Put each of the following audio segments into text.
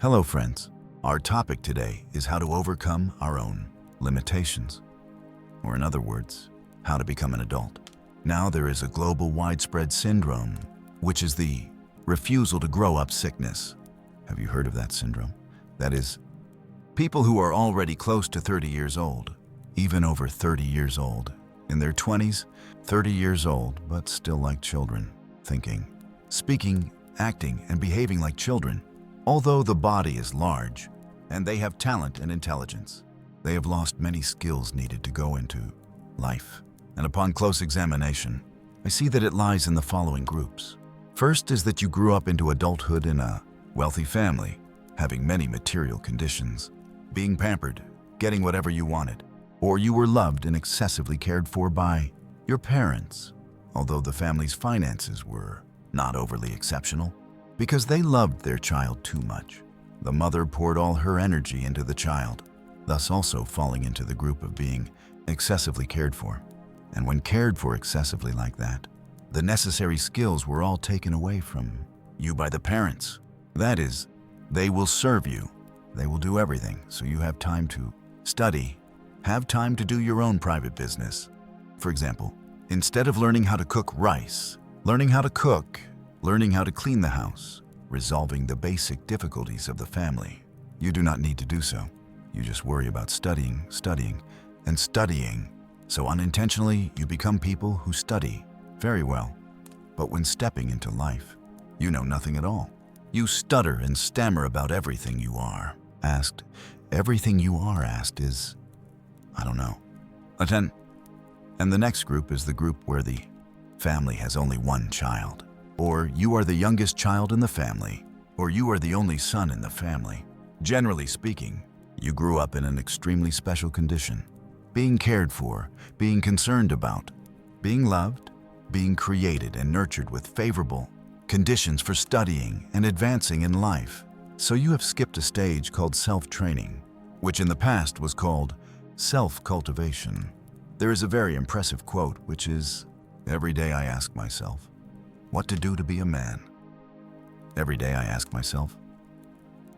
Hello friends, our topic today is how to overcome our own limitations, or in other words, how to become an adult. Now there is a global widespread syndrome, which is the refusal to grow up sickness. Have you heard of that syndrome? That is, people who are already close to 30 years old, even over 30 years old, in their 20s, 30 years old, but still like children, thinking, speaking, acting, and behaving like children. Although the body is large, and they have talent and intelligence, they have lost many skills needed to go into life. And upon close examination, I see that it lies in the following groups. First is that you grew up into adulthood in a wealthy family, having many material conditions, being pampered, getting whatever you wanted, or you were loved and excessively cared for by your parents, although the family's finances were not overly exceptional. Because they loved their child too much. The mother poured all her energy into the child, thus also falling into the group of being excessively cared for. And when cared for excessively like that, the necessary skills were all taken away from you by the parents. That is, they will serve you. They will do everything, so you have time to study, have time to do your own private business. For example, instead of learning how to cook rice, learning how to cook, learning how to clean the house, resolving the basic difficulties of the family. You do not need to do so. You just worry about studying, and studying. So unintentionally, you become people who study very well. But when stepping into life, you know nothing at all. You stutter and stammer about everything you are asked. Everything you are asked is, I don't know. And the next group is the group where the family has only one child. Or you are the youngest child in the family, or you are the only son in the family. Generally speaking, you grew up in an extremely special condition, being cared for, being concerned about, being loved, being created and nurtured with favorable conditions for studying and advancing in life. So you have skipped a stage called self-training, which in the past was called self-cultivation. There is a very impressive quote, which is, "Every day I ask myself, what to do to be a man. Every day I ask myself,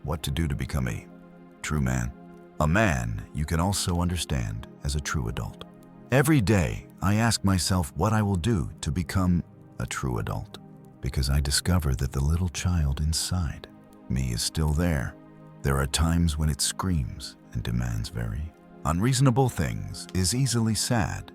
what to do to become a true man." A man you can also understand as a true adult. Every day I ask myself what I will do to become a true adult, because I discover that the little child inside me is still there. There are times when it screams and demands very unreasonable things, is easily sad,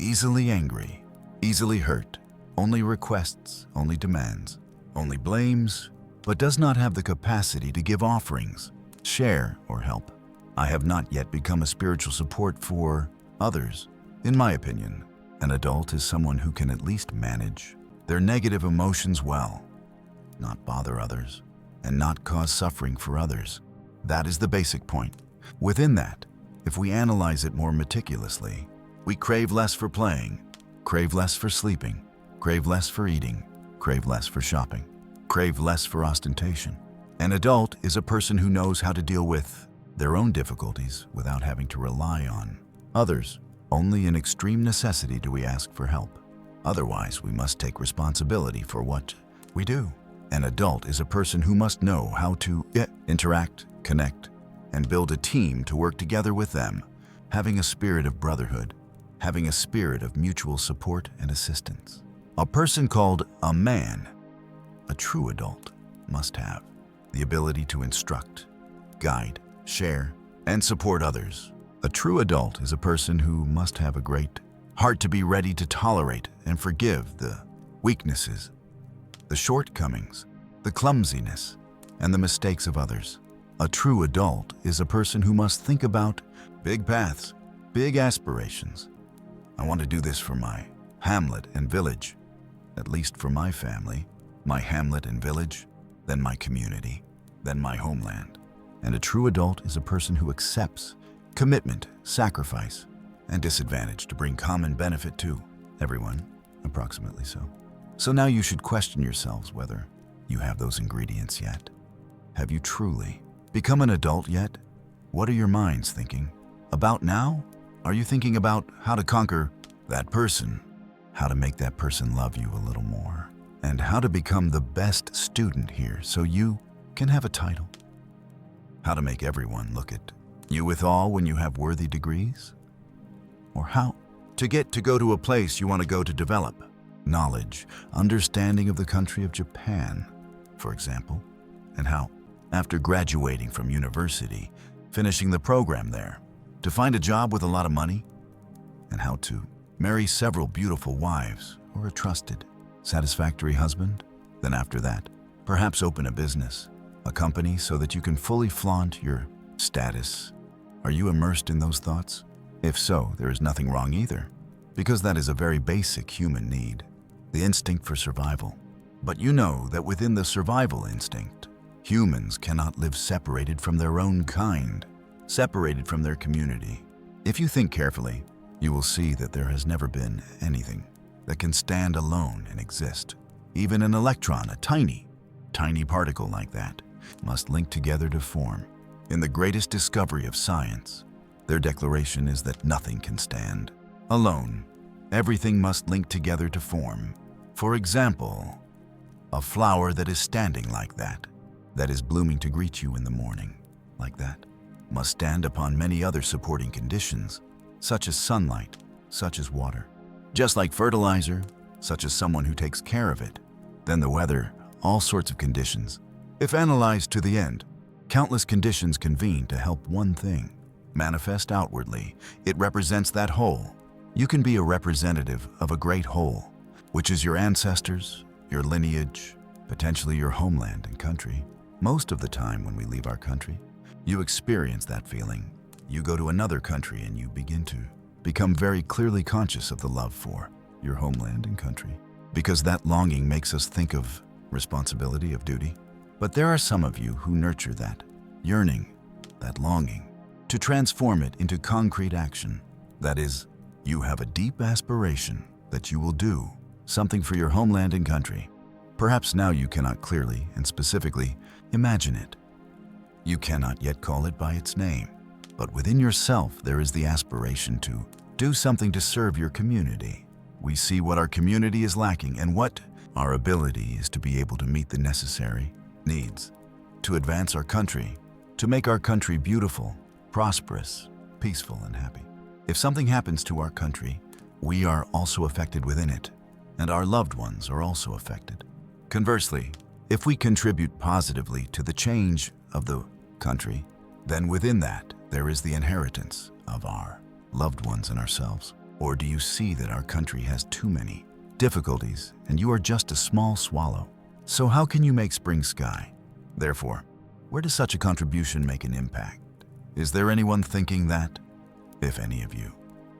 easily angry, easily hurt, only requests, only demands, only blames, but does not have the capacity to give offerings, share, or help. I have not yet become a spiritual support for others. In my opinion, an adult is someone who can at least manage their negative emotions well, not bother others, and not cause suffering for others. That is the basic point. Within that, if we analyze it more meticulously, we crave less for playing, crave less for sleeping, crave less for eating, crave less for shopping, crave less for ostentation. An adult is a person who knows how to deal with their own difficulties without having to rely on others. Only in extreme necessity do we ask for help. Otherwise, we must take responsibility for what we do. An adult is a person who must know how to interact, connect, and build a team to work together with them, having a spirit of brotherhood, having a spirit of mutual support and assistance. A person called a man, a true adult, must have the ability to instruct, guide, share, and support others. A true adult is a person who must have a great heart to be ready to tolerate and forgive the weaknesses, the shortcomings, the clumsiness, and the mistakes of others. A true adult is a person who must think about big paths, big aspirations. I want to do this for my hamlet and village, at least for my family, my hamlet and village, then my community, then my homeland. And a true adult is a person who accepts commitment, sacrifice, and disadvantage to bring common benefit to everyone, approximately so. So now you should question yourselves whether you have those ingredients yet. Have you truly become an adult yet? What are your minds thinking about now? Are you thinking about how to conquer that person, how to make that person love you a little more, and how to become the best student here so you can have a title, How to make everyone look at you with awe when you have worthy degrees? Or how to go to a place you want to go to develop knowledge, understanding of the country of Japan, for example, and how, after graduating from university, finishing the program there, to find a job with a lot of money, and how to marry several beautiful wives or a trusted, satisfactory husband, then after that, perhaps open a business, a company so that you can fully flaunt your status. Are you immersed in those thoughts? If so, there is nothing wrong either, because that is a very basic human need, the instinct for survival. But you know that within the survival instinct, humans cannot live separated from their own kind, separated from their community. If you think carefully, you will see that there has never been anything that can stand alone and exist. Even an electron, a tiny particle like that, must link together to form. In the greatest discovery of science, their declaration is that nothing can stand alone. Everything must link together to form. For example, a flower that is standing like that is blooming to greet you in the morning, like that, must stand upon many other supporting conditions, such as sunlight, such as water, just like fertilizer, such as someone who takes care of it, then the weather, all sorts of conditions. If analyzed to the end, countless conditions convene to help one thing manifest outwardly. It represents that whole. You can be a representative of a great whole, which is your ancestors, your lineage, potentially your homeland and country. Most of the time when we leave our country, you experience that feeling. You go to another country and you begin to become very clearly conscious of the love for your homeland and country, because that longing makes us think of responsibility, of duty. But there are some of you who nurture that yearning, that longing, to transform it into concrete action. That is, you have a deep aspiration that you will do something for your homeland and country. Perhaps now you cannot clearly and specifically imagine it. You cannot yet call it by its name, but within yourself there is the aspiration to do something to serve your community. We see what our community is lacking and what our ability is to be able to meet the necessary needs, to advance our country, to make our country beautiful, prosperous, peaceful, and happy. If something happens to our country, we are also affected within it, and our loved ones are also affected. Conversely, if we contribute positively to the change of the country, then within that there is the inheritance of our loved ones and ourselves. Or do you see that our country has too many difficulties and you are just a small swallow? So how can you make spring sky? Therefore, where does such a contribution make an impact? Is there anyone thinking that? If any of you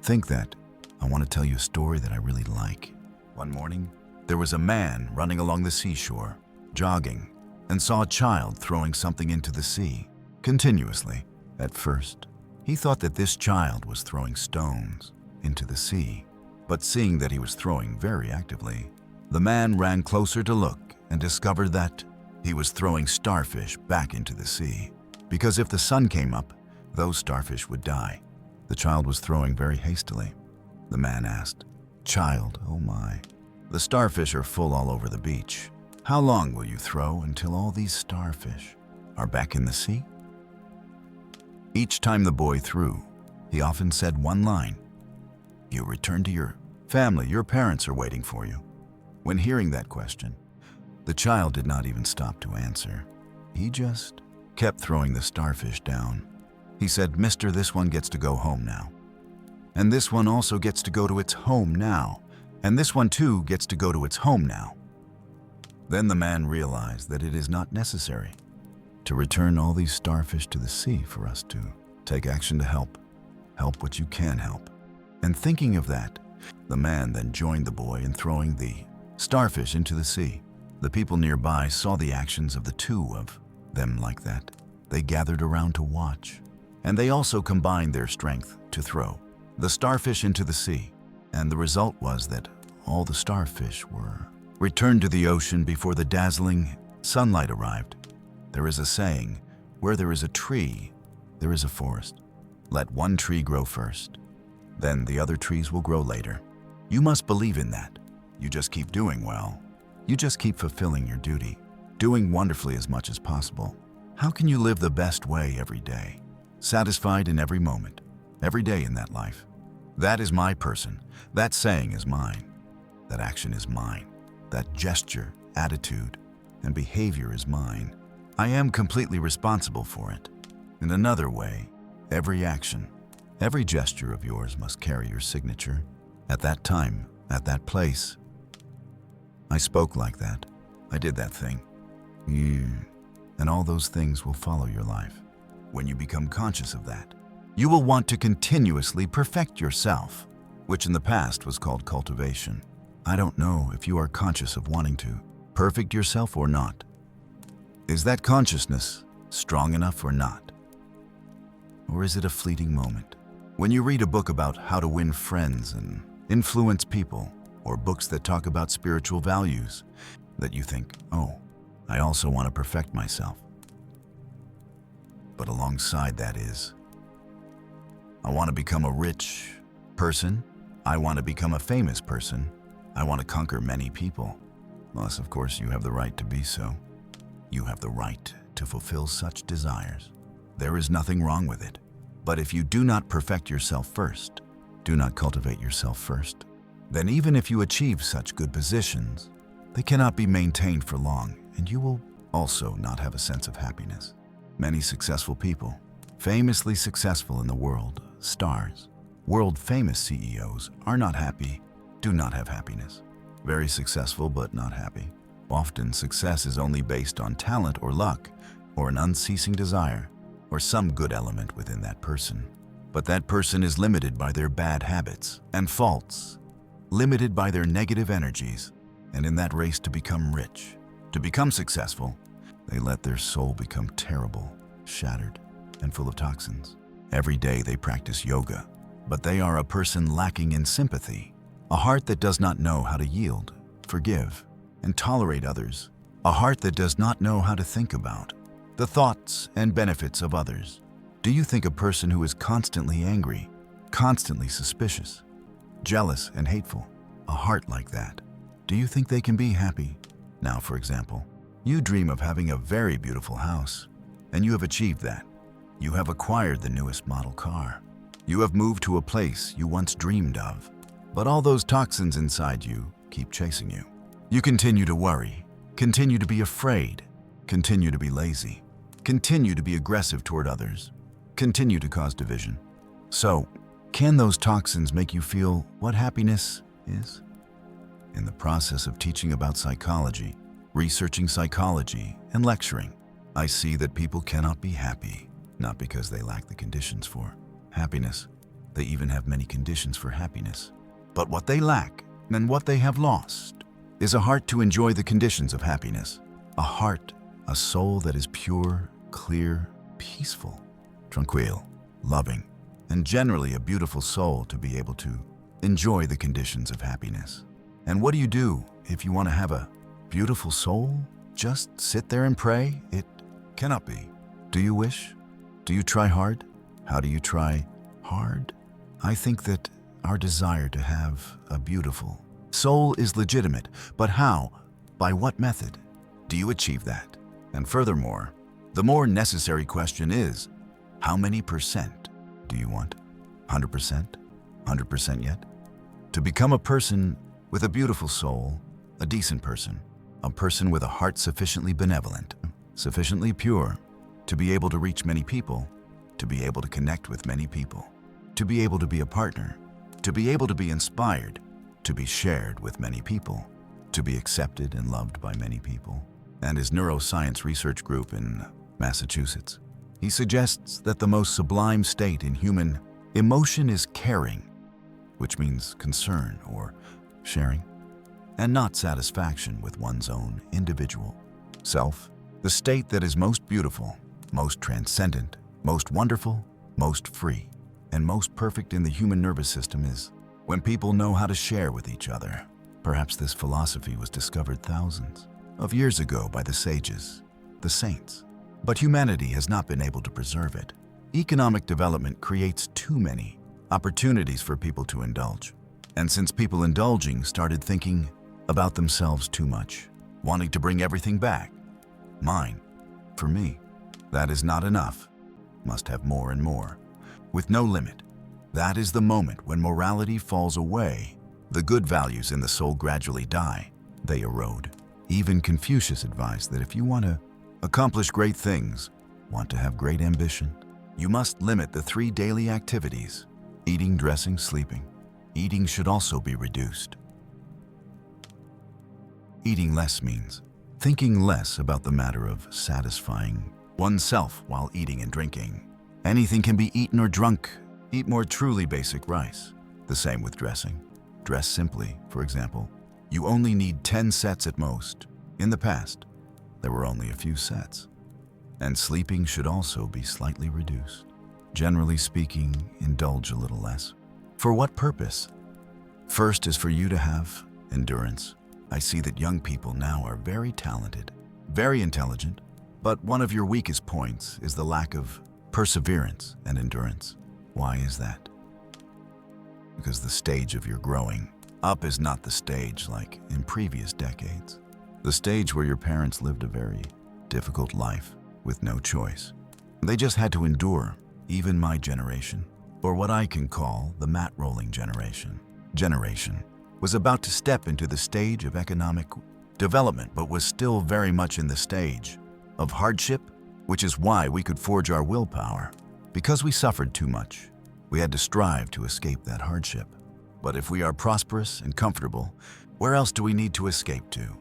think that, I want to tell you a story that I really like. One morning, there was a man running along the seashore, jogging, and saw a child throwing something into the sea continuously. At first, he thought that this child was throwing stones into the sea, but seeing that he was throwing very actively, the man ran closer to look and discovered that he was throwing starfish back into the sea, because if the sun came up, those starfish would die. The child was throwing very hastily. The man asked, "Child, oh my, the starfish are full all over the beach. How long will you throw until all these starfish are back in the sea?" Each time the boy threw, he often said one line, "You return to your family, your parents are waiting for you." When hearing that question, the child did not even stop to answer. He just kept throwing the starfish down. He said, "Mister, this one gets to go home now. And this one also gets to go to its home now. And this one too gets to go to its home now." Then the man realized that it is not necessary to return all these starfish to the sea for us to take action to help what you can help. And thinking of that, the man then joined the boy in throwing the starfish into the sea. The people nearby saw the actions of the two of them like that. They gathered around to watch, and they also combined their strength to throw the starfish into the sea. And the result was that all the starfish were returned to the ocean before the dazzling sunlight arrived. There is a saying, where there is a tree, there is a forest. Let one tree grow first, then the other trees will grow later. You must believe in that. You just keep doing well. You just keep fulfilling your duty, doing wonderfully as much as possible. How can you live the best way every day, satisfied in every moment, every day in that life? That is my person. That saying is mine. That action is mine. That gesture, attitude, and behavior is mine. I am completely responsible for it. In another way, every action, every gesture of yours must carry your signature. At that time, at that place, I spoke like that. I did that thing. And all those things will follow your life. When you become conscious of that, you will want to continuously perfect yourself, which in the past was called cultivation. I don't know if you are conscious of wanting to perfect yourself or not. Is that consciousness strong enough or not? Or is it a fleeting moment? When you read a book about how to win friends and influence people, or books that talk about spiritual values, that you think, oh, I also want to perfect myself. But alongside that is, I want to become a rich person. I want to become a famous person. I want to conquer many people. Unless, of course, you have the right to be so. You have the right to fulfill such desires. There is nothing wrong with it. But if you do not perfect yourself first, do not cultivate yourself first, then even if you achieve such good positions, they cannot be maintained for long, and you will also not have a sense of happiness. Many successful people, famously successful in the world, stars, world-famous CEOs, are not happy, do not have happiness. Very successful but not happy. Often success is only based on talent or luck, or an unceasing desire, or some good element within that person. But that person is limited by their bad habits and faults, limited by their negative energies, and in that race to become rich, to become successful, they let their soul become terrible, shattered, and full of toxins. Every day they practice yoga, but they are a person lacking in sympathy, a heart that does not know how to yield, forgive, and tolerate others, a heart that does not know how to think about the thoughts and benefits of others. Do you think a person who is constantly angry, constantly suspicious, jealous and hateful, a heart like that, do you think they can be happy? Now, for example, you dream of having a very beautiful house, and you have achieved that. You have acquired the newest model car. You have moved to a place you once dreamed of, but all those toxins inside you keep chasing you. You continue to worry, continue to be afraid, continue to be lazy, continue to be aggressive toward others, continue to cause division. So, can those toxins make you feel what happiness is? In the process of teaching about psychology, researching psychology, and lecturing, I see that people cannot be happy, not because they lack the conditions for happiness. They even have many conditions for happiness. But what they lack, and what they have lost, is a heart to enjoy the conditions of happiness. A heart, a soul that is pure, clear, peaceful, tranquil, loving, and generally a beautiful soul to be able to enjoy the conditions of happiness. And what do you do if you want to have a beautiful soul? Just sit there and pray? It cannot be. Do you wish? Do you try hard? How do you try hard? I think that our desire to have a beautiful soul is legitimate, but how? By what method do you achieve that? And furthermore, the more necessary question is, how many percent do you want? 100%? 100% yet? To become a person with a beautiful soul, a decent person, a person with a heart sufficiently benevolent, sufficiently pure, to be able to reach many people, to be able to connect with many people, to be able to be a partner, to be able to be inspired, to be shared with many people, to be accepted and loved by many people. And his neuroscience research group in Massachusetts, he suggests that the most sublime state in human emotion is caring, which means concern or sharing, and not satisfaction with one's own individual self. The state that is most beautiful, most transcendent, most wonderful, most free, and most perfect in the human nervous system is when people know how to share with each other. Perhaps this philosophy was discovered thousands of years ago by the sages, the saints, but humanity has not been able to preserve it. Economic development creates too many opportunities for people to indulge. And since people indulging started thinking about themselves too much, wanting to bring everything back, mine, for me, That is not enough. Must have more and more. With no limit. That is the moment when morality falls away. The good values in the soul gradually die. They erode. Even Confucius advised that if you want to accomplish great things, want to have great ambition, you must limit the 3 daily activities: eating, dressing, sleeping. Eating should also be reduced. Eating less means thinking less about the matter of satisfying oneself while eating and drinking. Anything can be eaten or drunk. Eat more truly basic rice. The same with dressing. Dress simply, for example. You only need 10 sets at most. In the past, there were only a few sets. And sleeping should also be slightly reduced. Generally speaking, indulge a little less. For what purpose? First is for you to have endurance. I see that young people now are very talented, very intelligent, but one of your weakest points is the lack of perseverance and endurance. Why is that? Because the stage of your growing up is not the stage like in previous decades. The stage where your parents lived a very difficult life with no choice. They just had to endure. Even my generation, or what I can call the mat-rolling generation, was about to step into the stage of economic development, but was still very much in the stage of hardship, which is why we could forge our willpower. Because we suffered too much, we had to strive to escape that hardship. But if we are prosperous and comfortable, where else do we need to escape to?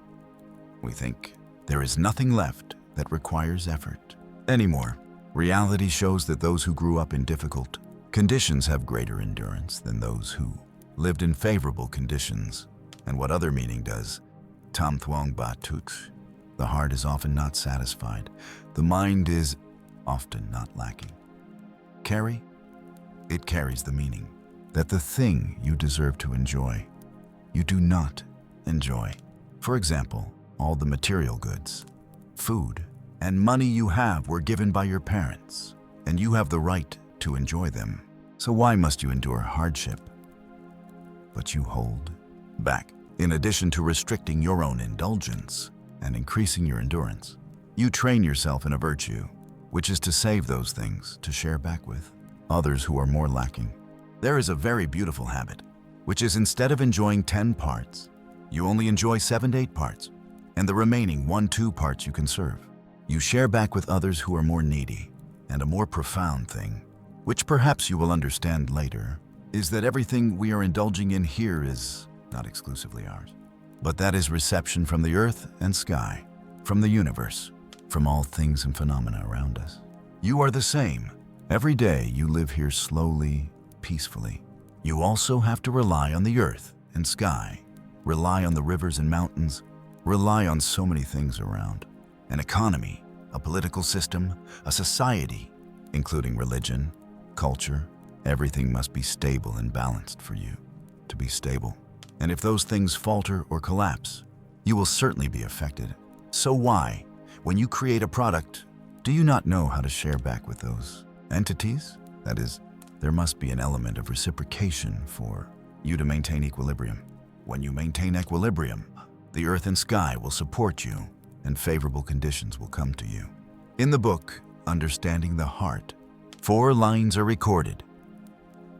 We think there is nothing left that requires effort anymore. Reality shows that those who grew up in difficult conditions have greater endurance than those who lived in favorable conditions. And what other meaning does? Tam thuong ba tut. The heart is often not satisfied. The mind is often not lacking. Carry? It carries the meaning that the thing you deserve to enjoy, you do not enjoy. For example, all the material goods, food, and money you have were given by your parents, and you have the right to enjoy them. So why must you endure hardship? But you hold back. In addition to restricting your own indulgence and increasing your endurance, you train yourself in a virtue, which is to save those things to share back with others who are more lacking. There is a very beautiful habit, which is instead of enjoying 10 parts, you only enjoy 7 to 8 parts, and the remaining 1-2 parts you conserve. You share back with others who are more needy. And a more profound thing, which perhaps you will understand later, is that everything we are indulging in here is not exclusively ours, but that is reception from the earth and sky, from the universe, from all things and phenomena around us. You are the same. Every day you live here slowly, peacefully. You also have to rely on the earth and sky, rely on the rivers and mountains, rely on so many things around. An economy, a political system, a society, including religion, culture, everything must be stable and balanced for you to be stable. And if those things falter or collapse, you will certainly be affected. So why, when you create a product, do you not know how to share back with those entities? That is, there must be an element of reciprocation for you to maintain equilibrium. When you maintain equilibrium, the earth and sky will support you, and favorable conditions will come to you. In the book, Understanding the Heart, 4 lines are recorded.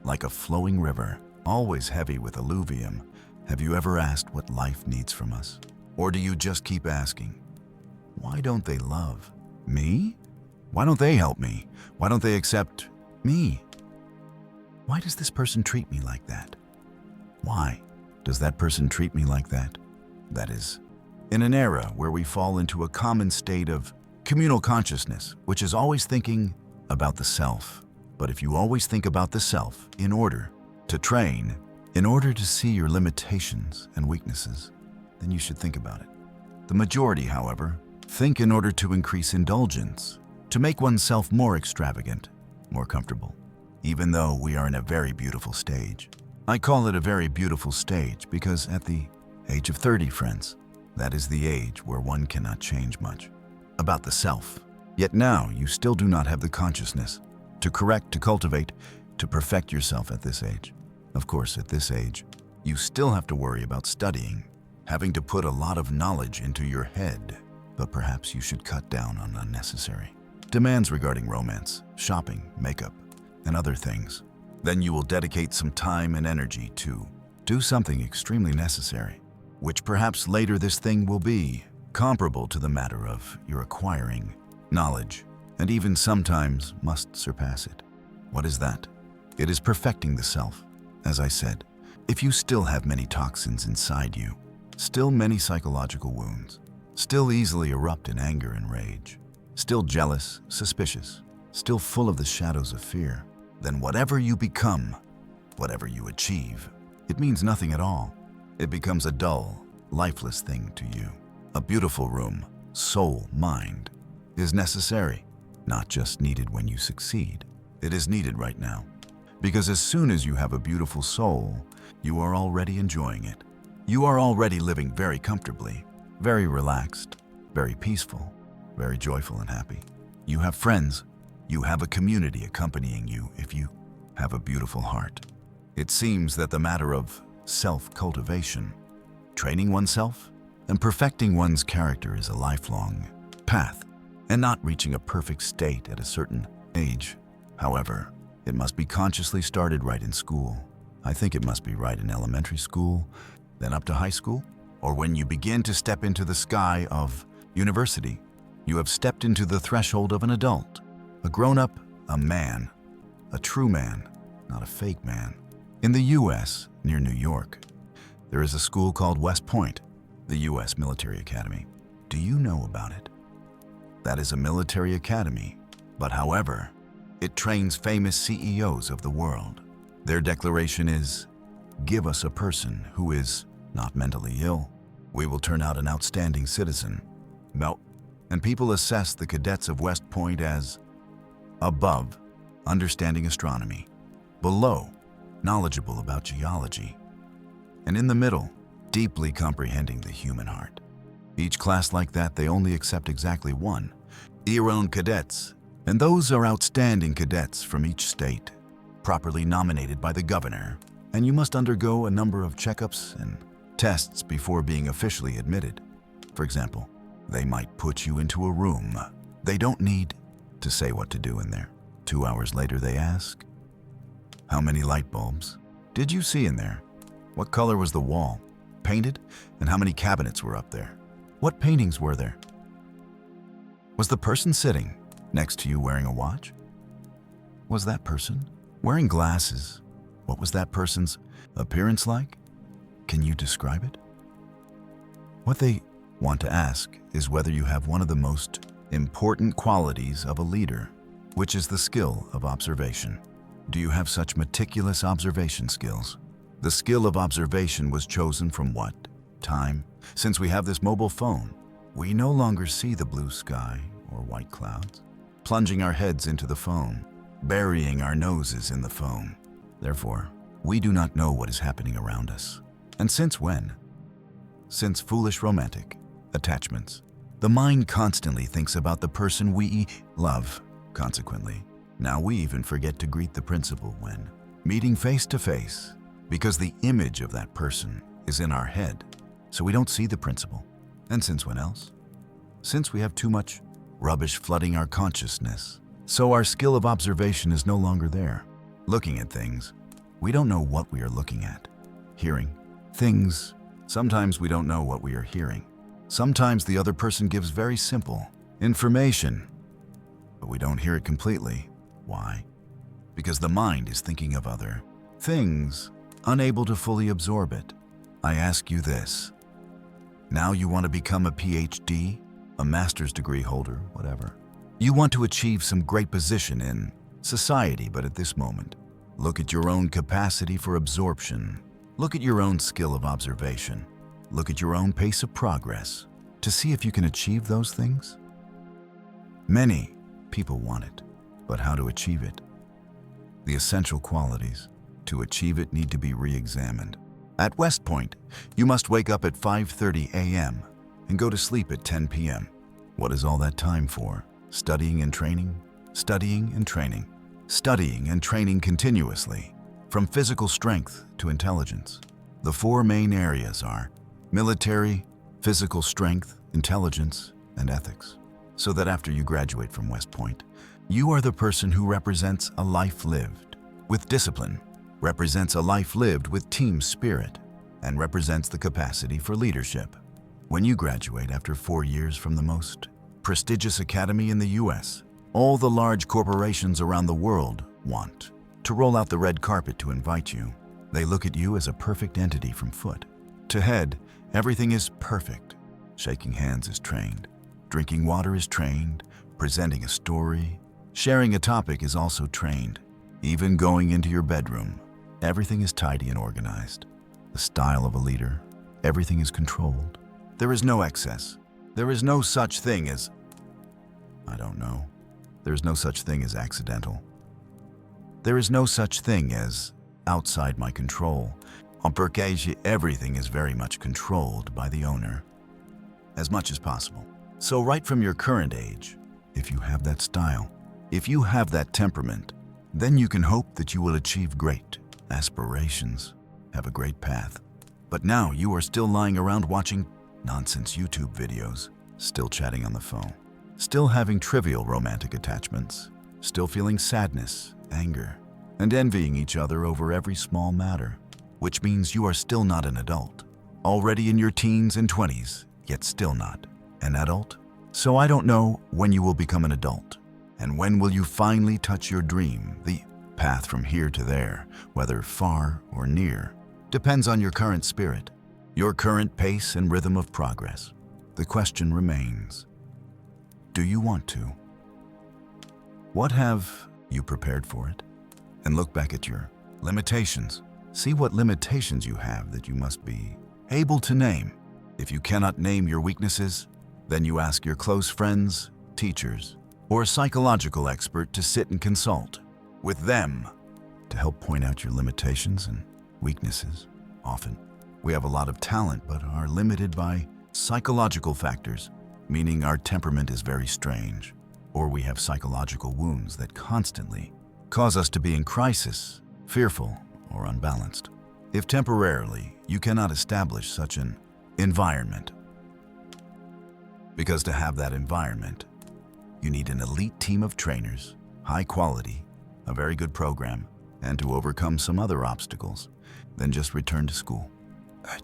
Like a flowing river, always heavy with alluvium, have you ever asked what life needs from us? Or do you just keep asking, why don't they love me? Why don't they help me? Why don't they accept me? Why does this person treat me like that? Why does that person treat me like that? That is, in an era where we fall into a common state of communal consciousness, which is always thinking about the self. But if you always think about the self in order to train, in order to see your limitations and weaknesses, then you should think about it. The majority, however, think in order to increase indulgence, to make oneself more extravagant, more comfortable, even though we are in a very beautiful stage. I call it a very beautiful stage because at the age of 30, friends, that is the age where one cannot change much about the self. Yet now you still do not have the consciousness to correct, to cultivate, to perfect yourself at this age. Of course, at this age, you still have to worry about studying, having to put a lot of knowledge into your head, but perhaps you should cut down on unnecessary demands regarding romance, shopping, makeup, and other things. Then you will dedicate some time and energy to do something extremely necessary, which perhaps later this thing will be comparable to the matter of your acquiring knowledge, and even sometimes must surpass it. What is that? It is perfecting the self. As I said, if you still have many toxins inside you, still many psychological wounds, still easily erupt in anger and rage, still jealous, suspicious, still full of the shadows of fear, then whatever you become, whatever you achieve, it means nothing at all. It becomes a dull, lifeless thing to you. A beautiful room, soul, mind, is necessary, not just needed when you succeed. It is needed right now. Because as soon as you have a beautiful soul, you are already enjoying it. You are already living very comfortably, very relaxed, very peaceful, very joyful and happy. You have friends. You have a community accompanying you if you have a beautiful heart. It seems that the matter of self-cultivation, training oneself, and perfecting one's character is a lifelong path, and not reaching a perfect state at a certain age. However, it must be consciously started right in school. I think it must be right in elementary school, then up to high school, or when you begin to step into the sky of university. You have stepped into the threshold of an adult, a grown-up, a man, a true man, not a fake man. In the U.S., near New York, there is a school called West Point, the U.S. Military Academy. Do you know about it? That is a military academy, but however, it trains famous CEOs of the world. Their declaration is, give us a person who is not mentally ill. We will turn out an outstanding citizen. No. And people assess the cadets of West Point as above, understanding astronomy, below, knowledgeable about geology, and in the middle, deeply comprehending the human heart. Each class like that, they only accept exactly one, your own cadets, and those are outstanding cadets from each state, properly nominated by the governor, and you must undergo a number of checkups and tests before being officially admitted. For example, they might put you into a room. They don't need to say what to do in there. 2 hours later, they ask, how many light bulbs did you see in there? What color was the wall painted? And how many cabinets were up there? What paintings were there? Was the person sitting next to you wearing a watch? Was that person wearing glasses? What was that person's appearance like? Can you describe it? What they want to ask is whether you have one of the most important qualities of a leader, which is the skill of observation. Do you have such meticulous observation skills? The skill of observation was chosen from what time? Since we have this mobile phone, we no longer see the blue sky or white clouds, plunging our heads into the phone, burying our noses in the phone. Therefore, we do not know what is happening around us. And since when? Since foolish romantic attachments. The mind constantly thinks about the person we love. Consequently, now we even forget to greet the principal when meeting face to face, because the image of that person is in our head, so we don't see the principal. And since when else? Since we have too much rubbish flooding our consciousness, so our skill of observation is no longer there. Looking at things, we don't know what we are looking at. Hearing things, sometimes we don't know what we are hearing. Sometimes the other person gives very simple information, but we don't hear it completely. Why? Because the mind is thinking of other things, unable to fully absorb it. I ask you this. Now you want to become a PhD, a master's degree holder, whatever. You want to achieve some great position in society, but at this moment, look at your own capacity for absorption. Look at your own skill of observation. Look at your own pace of progress to see if you can achieve those things. Many people want it, but how to achieve it? The essential qualities to achieve it need to be re-examined. At West Point, you must wake up at 5:30 a.m. and go to sleep at 10 p.m. What is all that time for? Studying and training, studying and training, studying and training continuously, from physical strength to intelligence. The four main areas are military, physical strength, intelligence, and ethics. so that after you graduate from West Point, you are the person who represents a life lived with discipline, represents a life lived with team spirit, and represents the capacity for leadership. When you graduate after 4 years from the most prestigious academy in the US, all the large corporations around the world want to roll out the red carpet to invite you. They look at you as a perfect entity from foot to head. Everything is perfect. Shaking hands is trained. Drinking water is trained. Presenting a story, sharing a topic is also trained. Even going into your bedroom, everything is tidy and organized. The style of a leader, everything is controlled. There is no excess. There is no such thing as, there is no such thing as accidental. There is no such thing as outside my control. En perché everything is very much controlled by the owner, as much as possible. So right from your current age, if you have that style, if you have that temperament, then you can hope that you will achieve great aspirations, have a great path. But now you are still lying around watching nonsense YouTube videos, still chatting on the phone, still having trivial romantic attachments, still feeling sadness, anger, and envying each other over every small matter, which means you are still not an adult, already in your teens and 20s, yet still not an adult. So I don't know when you will become an adult, and when will you finally touch your dream. The path from here to there, whether far or near, depends on your current spirit, your current pace and rhythm of progress. The question remains, do you want to? What have you prepared for it? And look back at your limitations. See what limitations you have that you must be able to name. If you cannot name your weaknesses, then you ask your close friends, teachers, or a psychological expert to sit and consult with them to help point out your limitations and weaknesses. Often, we have a lot of talent but are limited by psychological factors, meaning our temperament is very strange, or we have psychological wounds that constantly cause us to be in crisis, fearful, or unbalanced. If temporarily you cannot establish such an environment, because to have that environment, you need an elite team of trainers, high quality, a very good program, and to overcome some other obstacles, then just return to school.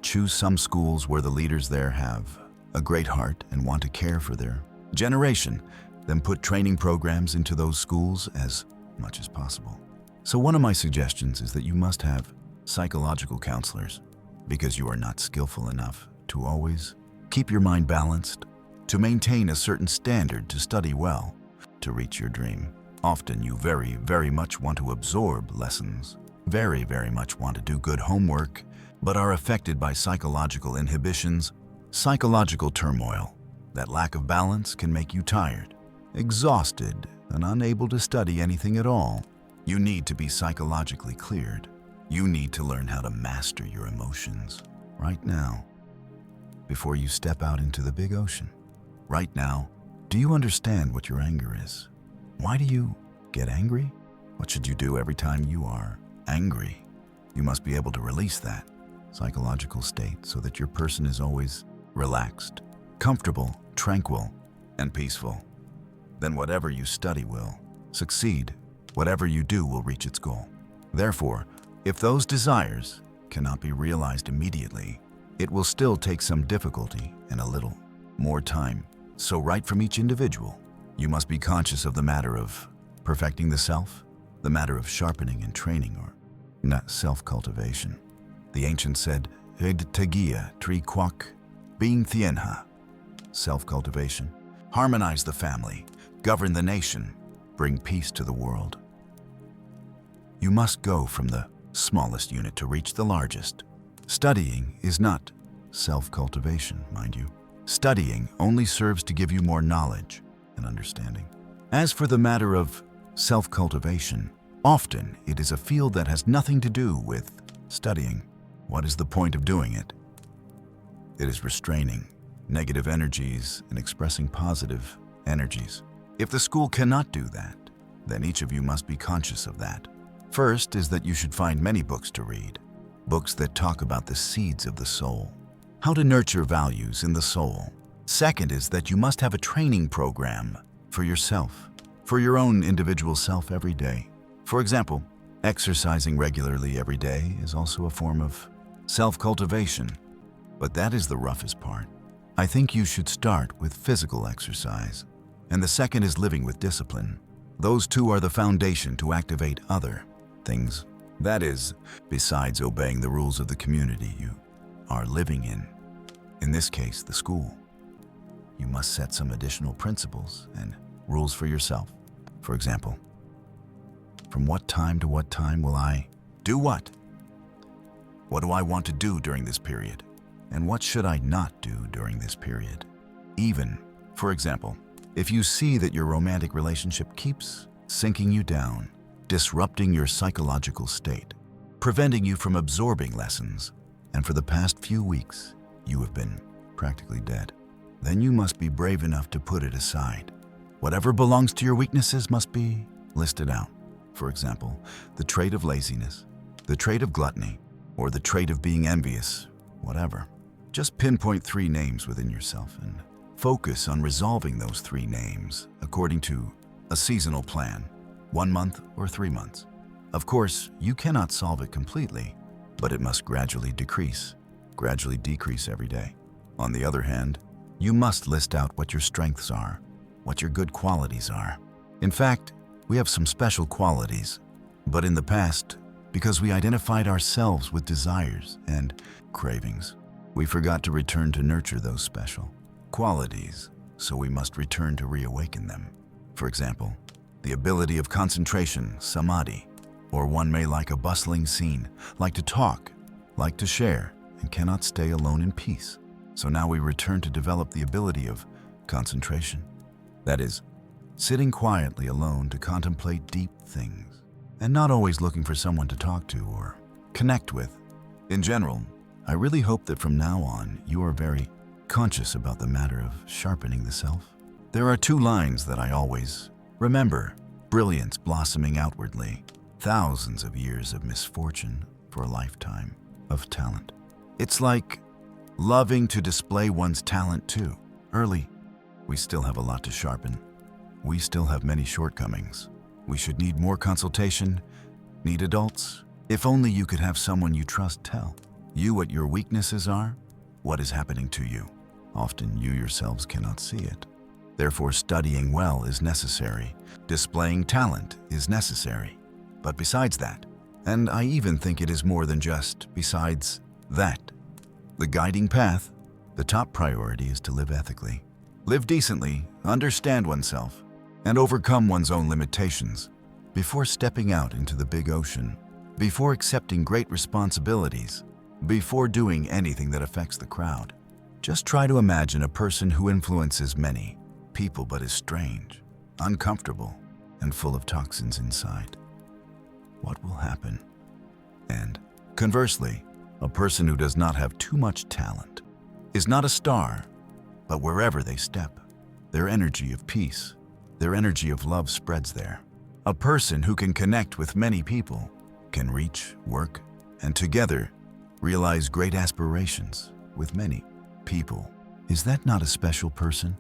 Choose some schools where the leaders there have a great heart and want to care for their generation, then put training programs into those schools as much as possible. So one of my suggestions is that you must have psychological counselors, because you are not skillful enough to always keep your mind balanced, to maintain a certain standard, to study well, to reach your dream. Often you very, very much want to absorb lessons, very, very much want to do good homework, but are affected by psychological inhibitions, psychological turmoil. That lack of balance can make you tired, exhausted, and unable to study anything at all. You need to be psychologically cleared. You need to learn how to master your emotions right now, before you step out into the big ocean. Right now, do you understand what your anger is? Why do you get angry? What should you do every time you are angry? You must be able to release that psychological state so that your person is always relaxed, comfortable, tranquil, and peaceful. Then whatever you study will succeed. Whatever you do will reach its goal. Therefore, if those desires cannot be realized immediately, it will still take some difficulty and a little more time. So right from each individual, you must be conscious of the matter of perfecting the self, the matter of sharpening and training, or not self-cultivation. The ancients said, "Ed tagia tri quack, being thienha." Self-cultivation. Harmonize the family, govern the nation, bring peace to the world. You must go from the smallest unit to reach the largest. Studying is not self-cultivation, mind you. Studying only serves to give you more knowledge and understanding. As for the matter of self-cultivation, often it is a field that has nothing to do with studying. What is the point of doing it? It is restraining negative energies and expressing positive energies. If the school cannot do that, then each of you must be conscious of that. First is that you should find many books to read, books that talk about the seeds of the soul, how to nurture values in the soul, Second is that you must have a training program for yourself, for your own individual self every day. For example, exercising regularly every day is also a form of self-cultivation, but that is the roughest part. I think you should start with physical exercise, and the second is living with discipline. Those two are the foundation to activate other things. That is, besides obeying the rules of the community you are living in this case, the school. You must set some additional principles and rules for yourself. For example, from what time to what time will I do what? What do I want to do during this period? And what should I not do during this period? Even, for example, if you see that your romantic relationship keeps sinking you down, disrupting your psychological state, preventing you from absorbing lessons, and for the past few weeks, you have been practically dead, then you must be brave enough to put it aside. Whatever belongs to your weaknesses must be listed out. For example, the trait of laziness, the trait of gluttony, or the trait of being envious, whatever. Just pinpoint 3 names within yourself and focus on resolving those 3 names according to a seasonal plan, 1 month or 3 months. Of course, you cannot solve it completely, but it must gradually decrease every day. On the other hand, you must list out what your strengths are, what your good qualities are. In fact, we have some special qualities, but in the past, because we identified ourselves with desires and cravings, we forgot to return to nurture those special qualities, so we must return to reawaken them. For example, the ability of concentration, samadhi, or one may like a bustling scene, like to talk, like to share, and cannot stay alone in peace. So now we return to develop the ability of concentration. That is, sitting quietly alone to contemplate deep things, and not always looking for someone to talk to or connect with. In general, I really hope that from now on you are very conscious about the matter of sharpening the self. There are 2 lines that I always remember: brilliance blossoming outwardly, thousands of years of misfortune for a lifetime of talent. It's like loving to display one's talent too early. We still have a lot to sharpen. We still have many shortcomings. We should need more consultation, need adults. If only you could have someone you trust tell you what your weaknesses are, what is happening to you. Often you yourselves cannot see it. Therefore, studying well is necessary. Displaying talent is necessary. But besides that, and I even think it is more than just besides that, the guiding path, the top priority is to live ethically. Live decently, understand oneself, and overcome one's own limitations before stepping out into the big ocean, before accepting great responsibilities, before doing anything that affects the crowd. Just try to imagine a person who influences many people but is strange, uncomfortable, and full of toxins inside. What will happen? And conversely, a person who does not have too much talent is not a star, but wherever they step, their energy of peace, their energy of love spreads there. A person who can connect with many people can reach, work, and together realize great aspirations with many people. Is that not a special person?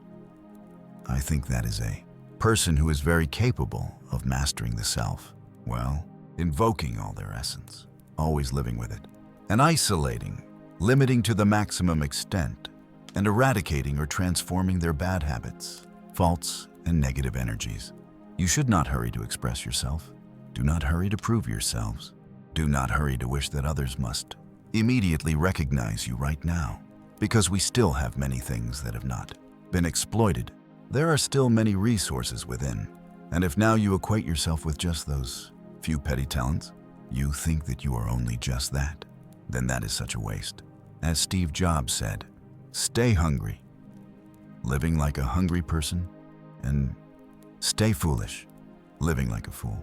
I think that is a person who is very capable of mastering the self, well, invoking all their essence, always living with it, and isolating, limiting to the maximum extent, and eradicating or transforming their bad habits, faults, and negative energies. You should not hurry to express yourself. Do not hurry to prove yourselves. Do not hurry to wish that others must immediately recognize you right now, because we still have many things that have not been exploited. There are still many resources within, and if now you equate yourself with just those few petty talents, you think that you are only just that, then that is such a waste. As Steve Jobs said, stay hungry, living like a hungry person, and stay foolish, living like a fool.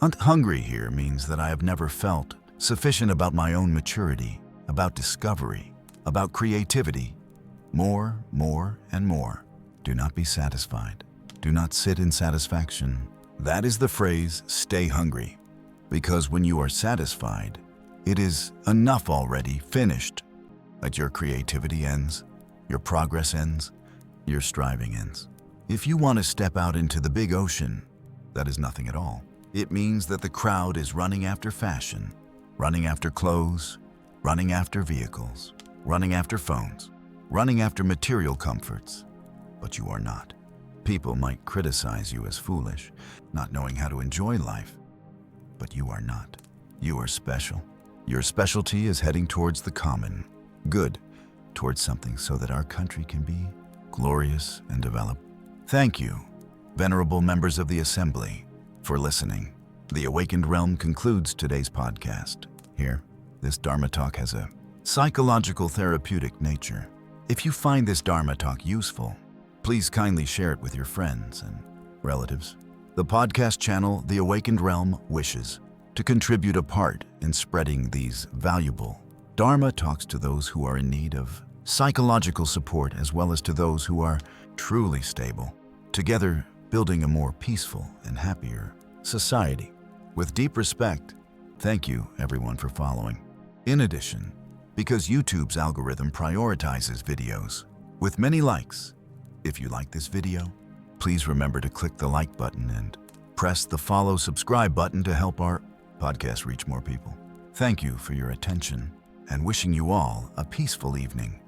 Hungry here means that I have never felt sufficient about my own maturity, about discovery, about creativity. More, and more. Do not be satisfied. Do not sit in satisfaction. That is the phrase, stay hungry. Because when you are satisfied, it is enough already, finished. That your creativity ends, your progress ends, your striving ends. If you want to step out into the big ocean, that is nothing at all. It means that the crowd is running after fashion, running after clothes, running after vehicles, running after phones, running after material comforts. But you are not. People might criticize you as foolish, not knowing how to enjoy life. But you are not. You are special. Your specialty is heading towards the common good, towards something so that our country can be glorious and develop. Thank you, venerable members of the Assembly, for listening. The Awakened Realm concludes today's podcast. Here, this Dharma Talk has a psychological therapeutic nature. If you find this Dharma Talk useful, please kindly share it with your friends and relatives. The podcast channel, The Awakened Realm, wishes to contribute a part in spreading these valuable Dharma Talks to those who are in need of psychological support as well as to those who are truly stable, together building a more peaceful and happier society. With deep respect, thank you everyone for following. In addition, because YouTube's algorithm prioritizes videos with many likes, if you like this video, please remember to click the like button and press the follow subscribe button to help our podcast reach more people. Thank you for your attention and wishing you all a peaceful evening.